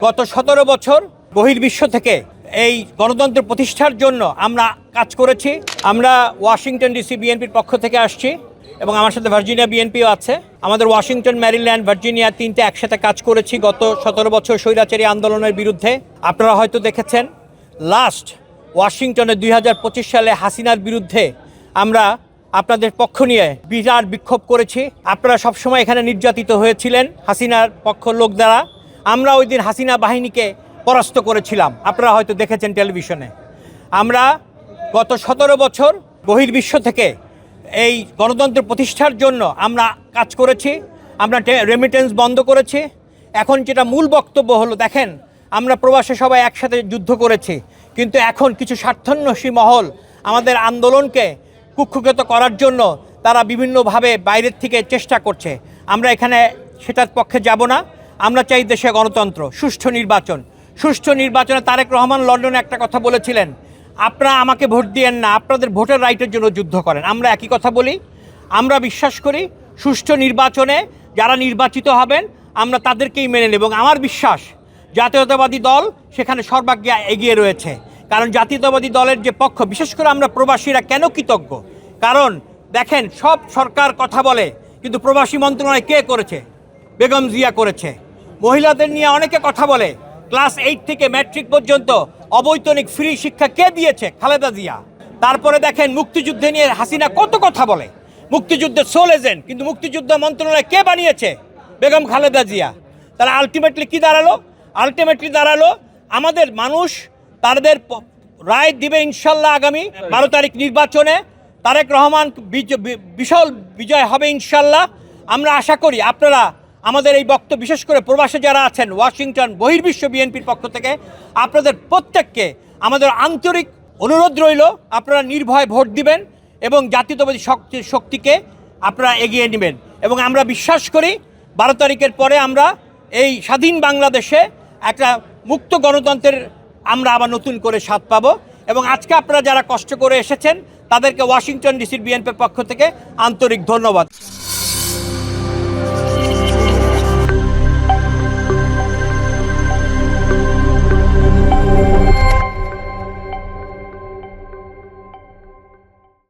গত 17 বছর বহির্বিশ্ব থেকে এই গণতন্ত্র প্রতিষ্ঠার জন্য আমরা কাজ করেছি। আমরা ওয়াশিংটন ডিসি বিএনপির পক্ষ থেকে আসছি এবং আমার সাথে ভার্জিনিয়া বিএনপিও আছে। আমাদের ওয়াশিংটন, ম্যারিল্যান্ড, ভার্জিনিয়া তিনটে একসাথে কাজ করেছি গত 17 বছর স্বৈরাচারী আন্দোলনের বিরুদ্ধে। আপনারা হয়তো দেখেছেন লাস্ট ওয়াশিংটনে 2025 সালে হাসিনার বিরুদ্ধে আমরা আপনাদের পক্ষ নিয়ে বিরাট বিক্ষোভ করেছি। আপনারা সবসময় এখানে নির্যাতিত হয়েছিলেন হাসিনার পক্ষ লোক দ্বারা। আমরা ওই দিন হাসিনা বাহিনীকে পরাস্ত করেছিলাম, আপনারা হয়তো দেখেছেন টেলিভিশনে। আমরা গত 17 বছর বহির্বিশ্ব থেকে এই গণতন্ত্র প্রতিষ্ঠার জন্য আমরা কাজ করেছি। আমরা রেমিটেন্স বন্ধ করেছি। এখন যেটা মূল বক্তব্য হলো, দেখেন আমরা প্রবাসে সবাই একসাথে যুদ্ধ করেছি, কিন্তু এখন কিছু স্বার্থান্বেষী মহল আমাদের আন্দোলনকে কুক্ষিগত করার জন্য তারা বিভিন্নভাবে বাইরের থেকে চেষ্টা করছে। আমরা এখানে সেটার পক্ষে যাব না। আমরা চাই দেশে গণতন্ত্র, সুষ্ঠু নির্বাচনে তারেক রহমান লন্ডনে একটা কথা বলেছিলেন, আপনারা আমাকে ভোট দিয়েন না, আপনাদের ভোটের রাইটের জন্য যুদ্ধ করেন। আমরা একই কথা বলি। আমরা বিশ্বাস করি সুষ্ঠু নির্বাচনে যারা নির্বাচিত হবেন আমরা তাদেরকেই মেনে নেব এবং আমার বিশ্বাস জাতীয়তাবাদী দল সেখানে সর্বাগ্রে এগিয়ে রয়েছে। কারণ জাতীয়তাবাদী দলের যে পক্ষ, বিশেষ করে আমরা প্রবাসীরা কেন কৃতজ্ঞ, কারণ দেখেন সব সরকার কথা বলে, কিন্তু প্রবাসী মন্ত্রণালয় কে করেছে? বেগম জিয়া করেছে। মহিলাদের নিয়ে অনেকে কথা বলে, ক্লাস 8 থেকে ম্যাট্রিক পর্যন্ত অবৈতনিক ফ্রি শিক্ষা কে দিয়েছে? খালেদা জিয়া। তারপরে দেখেন মুক্তিযুদ্ধে নিয়ে হাসিনা কত কথা বলে, মুক্তিযুদ্ধের সোল এজেন্ট, কিন্তু মুক্তিযুদ্ধ মন্ত্রণালয় কে বানিয়েছে? বেগম খালেদা জিয়া। তারা আলটিমেটলি কি দাঁড়ালো? আমাদের মানুষ তাদের রায় দিবে ইনশাল্লাহ। আগামী 12 তারিখ নির্বাচনে তারেক রহমান বিশাল বিজয় হবে ইনশাল্লাহ। আমরা আশা করি আপনারা আমাদের এই বক্তব্য, বিশেষ করে প্রবাসে যারা আছেন ওয়াশিংটন বহির্বিশ্ব বিএনপির পক্ষ থেকে আপনাদের প্রত্যেককে আমাদের আন্তরিক অনুরোধ রইল, আপনারা নির্ভয়ে ভোট দিবেন এবং জাতীয়তাবাদী শক্তিকে আপনারা এগিয়ে নেবেন। এবং আমরা বিশ্বাস করি 12 তারিখের পরে আমরা এই স্বাধীন বাংলাদেশে একটা মুক্ত গণতন্ত্রের আমরা আবার নতুন করে স্বাদ পাবো। এবং আজকে আপনারা যারা কষ্ট করে এসেছেন তাদেরকে ওয়াশিংটন ডিসির বিএনপির পক্ষ থেকে আন্তরিক ধন্যবাদ।